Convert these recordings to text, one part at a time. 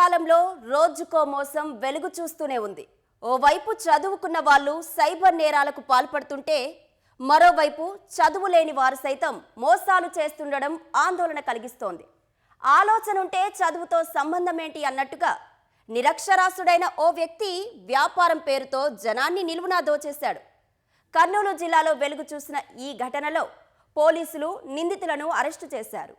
కాలంలో రోజుకో మోసం వెలుగు చూస్తూనే ఉంది. ఓవైపు చదువుకున్న వాళ్ళు సైబర్ నేరాలకు పాల్పడుతుంటే మరోవైపు చదువు లేని వారు సైతం మోసాలు చేస్తుండడం ఆందోళన కలిగిస్తోంది. ఆలోచన ఉంటే చదువుతో సంబంధం ఏంటి అన్నట్టుగా నిరక్షరాస్యుడైన ఓ వ్యక్తి వ్యాపారం పేరుతో జనాన్ని నిలువునా దోచేశాడు. కర్నూలు జిల్లాలో వెలుగు చూసిన ఈ ఘటనలో పోలీసులు నిందితులను అరెస్టు చేశారు.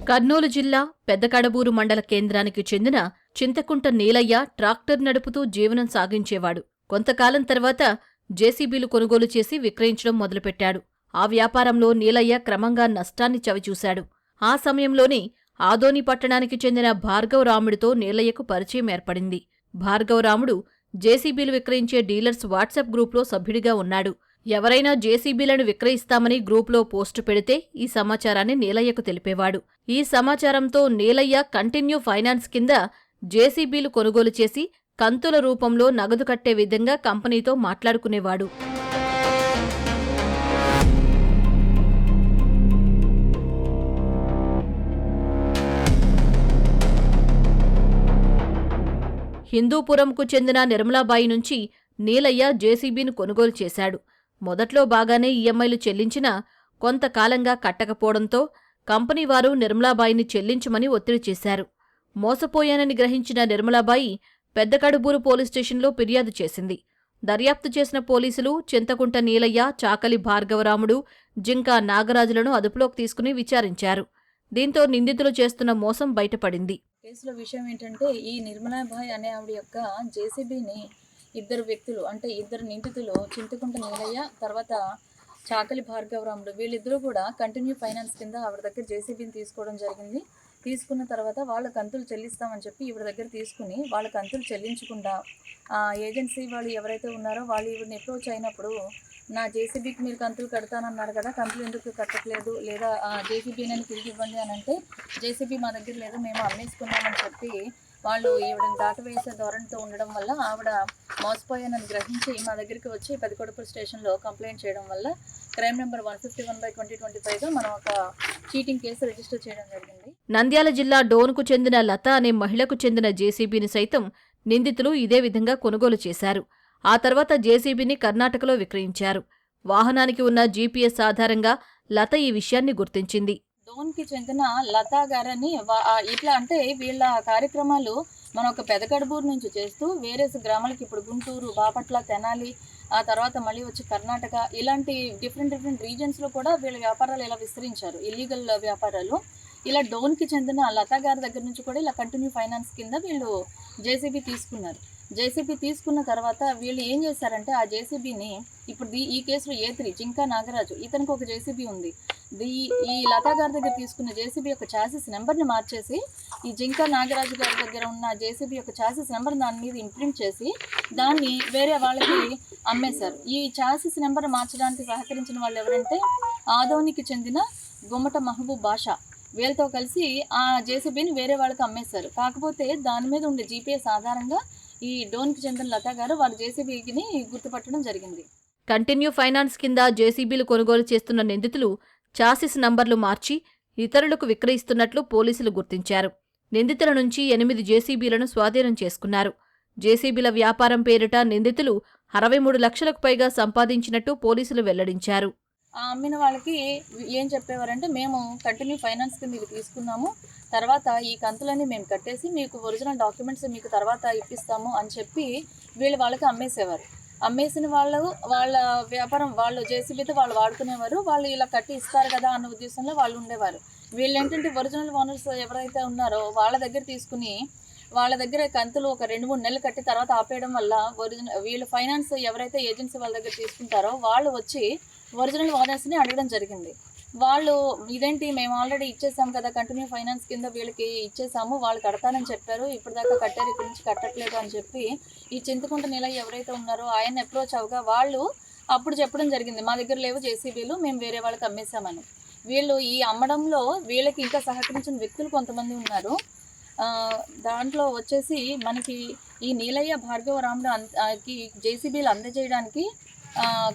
కర్నూలు జిల్లా పెద్దకడబూరు మండల కేంద్రానికి చెందిన చింతకుంట నీలయ్య ట్రాక్టర్ నడుపుతూ జీవనం సాగించేవాడు. కొంతకాలం తర్వాత జేసీబీలు కొనుగోలు చేసి విక్రయించడం మొదలుపెట్టాడు. ఆ వ్యాపారంలో నీలయ్య క్రమంగా నష్టాన్ని చవిచూశాడు. ఆ సమయంలోనే ఆదోని పట్టణానికి చెందిన భార్గవరాముడితో నీలయ్యకు పరిచయం ఏర్పడింది. భార్గవరాముడు జేసీబీలు విక్రయించే డీలర్స్ వాట్సాప్ గ్రూప్లో సభ్యుడిగా ఉన్నాడు. ఎవరైనా జేసీబీలను విక్రయిస్తామని గ్రూపులో పోస్టు పెడితే ఈ సమాచారాన్ని నీలయ్యకు తెలిపేవాడు. ఈ సమాచారంతో నీలయ్య కంటిన్యూ ఫైనాన్స్ కింద జేసీబీలు కొనుగోలు చేసి కంతుల రూపంలో నగదు కట్టే విధంగా కంపెనీతో మాట్లాడుకునేవాడు. హిందూపురంకు చెందిన నిర్మలాబాయి నుంచి నీలయ్య జేసీబీను కొనుగోలు చేశాడు. మొదట్లో బాగానే ఈఎంఐలు చెల్లించినా కొంతకాలంగా కట్టకపోవడంతో కంపెనీ వారు నిర్మలాబాయిని చెల్లించమని ఒత్తిడి చేశారు. మోసపోయానని గ్రహించిన నిర్మలాబాయి పెద్దకడుబూరు పోలీస్ స్టేషన్లో ఫిర్యాదు చేసింది. దర్యాప్తు చేసిన పోలీసులు చింతకుంట నీలయ్య, చాకలి భార్గవరాముడు, జింకా నాగరాజులను అదుపులోకి తీసుకుని విచారించారు. దీంతో నిందితులు చేస్తున్న మోసం బయటపడింది. కేసులో విషయం ఏంటంటే ఈ నిర్మలాబాయి అనే ఆవిడ యొక్క జేసీబీని ఇద్దరు వ్యక్తులు అంటే ఇద్దరు నిందితులు చింతకుంట నీలయ్య తర్వాత చాకలి భార్గవరాముడు వీళ్ళిద్దరూ కూడా కంటిన్యూ ఫైనాన్స్ కింద ఆవిడ దగ్గర జేసీబీని తీసుకోవడం జరిగింది. తీసుకున్న తర్వాత వాళ్ళ కంతులు చెల్లిస్తామని చెప్పి ఈవిడ దగ్గర తీసుకుని వాళ్ళ కంతులు చెల్లించకుండా ఏజెన్సీ వాళ్ళు ఎవరైతే ఉన్నారో వాళ్ళు ఈవిడని అప్రోచ్ అయినప్పుడు నా జేసీబీకి మీరు కంతులు కడతానన్నారు కదా, కంతులు ఎందుకు కట్టట్లేదు, లేదా జేసీబీ నేను తిరిగి ఇవ్వండి అని అంటే జేసీబీ మా దగ్గర లేదు మేము అమ్మేసుకున్నామని చెప్పి వాళ్ళు ఈవిడని దాటవేసే ధోరణితో ఉండడం వల్ల ఆవిడ మోసపోయానని గ్రహించి మా దగ్గరికి వచ్చి పెద్దకొడపూర్ స్టేషన్లో కంప్లైంట్ చేయడం వల్ల క్రైమ్ నెంబర్ 151/2025గా మనం ఒక చీటింగ్ కేసు రిజిస్టర్ చేయడం జరిగింది. నంద్యాల జిల్లా డోన్కు చెందిన లత అనే మహిళకు చెందిన జేసీబీని సైతం నిందితులు ఇదే విధంగా కొనుగోలు చేశారు. ఆ తర్వాత జేసీబీని కర్ణాటకలో విక్రయించారు. వాహనానికి ఉన్న జీపీఎస్ ఆధారంగా లత ఈ విషయాన్ని గుర్తించింది. డోన్కి చెందిన లతా గారని ఇట్లా అంటే వీళ్ళ కార్యక్రమాలు మనం ఒక పెదకడబూరు నుంచి చేస్తూ వేరే గ్రామాలకి ఇప్పుడు గుంటూరు, బాపట్ల, తెనాలి, ఆ తర్వాత మళ్ళీ వచ్చి కర్ణాటక ఇలాంటి డిఫరెంట్ రీజన్స్లో కూడా వీళ్ళ వ్యాపారాలు ఇలా విస్తరించారు, ఇల్లీగల్ వ్యాపారాలు. ఇలా డోన్కి చెందిన లతా గారి దగ్గర నుంచి కూడా ఇలా కంటిన్యూ ఫైనాన్స్ కింద వీళ్ళు జేసీబీ తీసుకున్నారు. జేసీబీ తీసుకున్న తర్వాత వీళ్ళు ఏం చేశారంటే ఆ జేసీబీని ఇప్పుడు ఈ కేసులో A3 జింకా నాగరాజు ఇతనికి ఒక జేసీబీ ఉంది. ఈ లతా గారి దగ్గర తీసుకున్న జేసీబీ యొక్క ఛాసిస్ నెంబర్ని మార్చేసి ఈ జింకా నాగరాజు గారి దగ్గర ఉన్న జేసీబీ యొక్క ఛాసిస్ నెంబర్ దాని మీద ఇంప్రింట్ చేసి దాన్ని వేరే వాళ్ళకి అమ్మేశారు. ఈ ఛాసిస్ నెంబర్ మార్చడానికి సహకరించిన వాళ్ళు ఎవరంటే ఆదోనికి చెందిన గుమ్మట మహబూబ్ బాషా వీళ్ళతో కలిసి ఆ జేసీబీని వేరే వాళ్ళకి అమ్మేశారు. కాకపోతే దాని మీద ఉండే జీపీఎస్ ఆధారంగా ఈ డోన్కి చెందిన లతా గారు వారి జేసీబీని గుర్తుపట్టడం జరిగింది. కంటిన్యూ ఫైనాన్స్ కింద జేసీబీలు కొనుగోలు చేస్తున్న నిందితులు చాసిస్ నంబర్లు మార్చి ఇతరులకు విక్రయిస్తున్నట్లు పోలీసులు గుర్తించారు. నిందితుల నుంచి 8 జేసీబీలను స్వాధీనం చేసుకున్నారు. జేసీబీల వ్యాపారం పేరిట నిందితులు 63 లక్షలకు పైగా సంపాదించినట్టు పోలీసులు వెల్లడించారు. అమ్మిన వాళ్ళకి ఏం చెప్పేవారంటే మేము కంటిన్యూ ఫైనాన్స్ కింద ఇవి తీసుకున్నాము, తర్వాత ఈ కంతులన్నీ మేము కట్టేసి మీకు ఒరిజినల్ డాక్యుమెంట్స్ మీకు తర్వాత ఇప్పిస్తాము అని చెప్పి వాళ్ళకి అమ్మేసేవారు. అమ్మేసిన వాళ్ళ వ్యాపారం వాళ్ళు జేసీబీతో వాళ్ళు వాడుకునేవారు. వాళ్ళు ఇలా కట్టి ఇస్తారు కదా అన్న ఉద్దేశంలో వాళ్ళు ఉండేవారు. వీళ్ళు ఏంటంటే ఒరిజినల్ ఓనర్స్ ఎవరైతే ఉన్నారో వాళ్ళ దగ్గర తీసుకుని వాళ్ళ దగ్గర కంతులు ఒక 2-3 నెలలు కట్టి తర్వాత ఆపేయడం వల్ల వీళ్ళు ఫైనాన్స్ ఎవరైతే ఏజెన్సీ వాళ్ళ దగ్గర తీసుకుంటారో వాళ్ళు వచ్చి ఒరిజినల్ ఓనర్స్ని అడగడం జరిగింది. వాళ్ళు ఇదేంటి మేము ఆల్రెడీ ఇచ్చేసాం కదా, కంటిన్యూ ఫైనాన్స్ కింద వీళ్ళకి ఇచ్చేసాము, వాళ్ళు కడతానని చెప్పారు, ఇప్పటిదాకా కట్టారు, ఇక్కడి నుంచి కట్టట్లేదు అని చెప్పి ఈ చింతకుంట నీలయ్య ఎవరైతే ఉన్నారో ఆయన అప్రోచ్ అవగా వాళ్ళు అప్పుడు చెప్పడం జరిగింది మా దగ్గర లేవు జేసీబీలు, మేము వేరే వాళ్ళకి అమ్మేసామని. వీళ్ళు ఈ అమ్మడంలో వీళ్ళకి ఇంకా సహకరించిన వ్యక్తులు కొంతమంది ఉన్నారు. దాంట్లో వచ్చేసి మనకి ఈ నీలయ్య భార్గవరాముడు జేసీబీలు అందజేయడానికి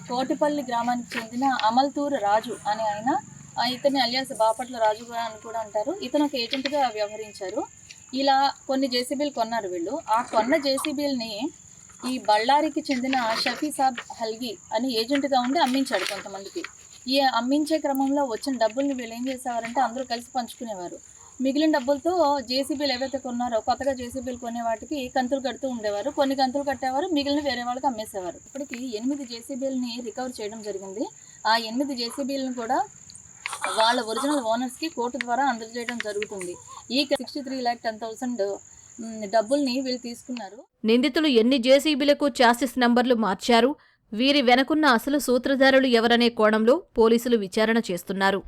కోటిపల్లి గ్రామానికి చెందిన అమల్తూరు రాజు అనే ఆయన, ఇతని అలియాస్ బాపట్ల రాజు అని కూడా అంటారు. ఇతను ఒక ఏజెంట్గా వ్యవహరించారు. ఇలా కొన్ని జేసీబీలు కొన్నారు వీళ్ళు. ఆ కొన్న జేసీబీలని ఈ బళ్ళారికి చెందిన షఫీసాబ్ హల్గి అని ఏజెంట్గా ఉండి అమ్మించాడు కొంతమందికి. ఈ అమ్మించే క్రమంలో వచ్చిన డబ్బుల్ని వీళ్ళు ఏం చేసేవారంటే అందరూ కలిసి పంచుకునేవారు. మిగిలిన డబ్బులతో జేసీబీలు ఏవైతే కొన్నారో కొత్తగా జేసీబీలు కొనే వాటికి కంతులు కడుతూ ఉండేవారు. కొన్ని కంతులు కట్టేవారు, మిగిలిన వేరే వాళ్ళకి అమ్మేసేవారు. ఇప్పటికి 8 జేసీబీలని రికవర్ చేయడం జరిగింది. ఆ 8 జేసీబీలను కూడా వాళ్ళ ఒరిజినల్ ఓనర్స్కి కోర్టు ద్వారా అందజేయడం జరుగుతుంది. ఈ 63,10,000 డబ్బుల్ని వీళ్ళు తీసుకున్నారు. నిందితులు ఎన్ని జేసీబీలకు చాసిస్ నంబర్లు మార్చారు, వీరి వెనకున్న అసలు సూత్రధారులు ఎవరనే కోణంలో పోలీసులు విచారణ చేస్తున్నారు.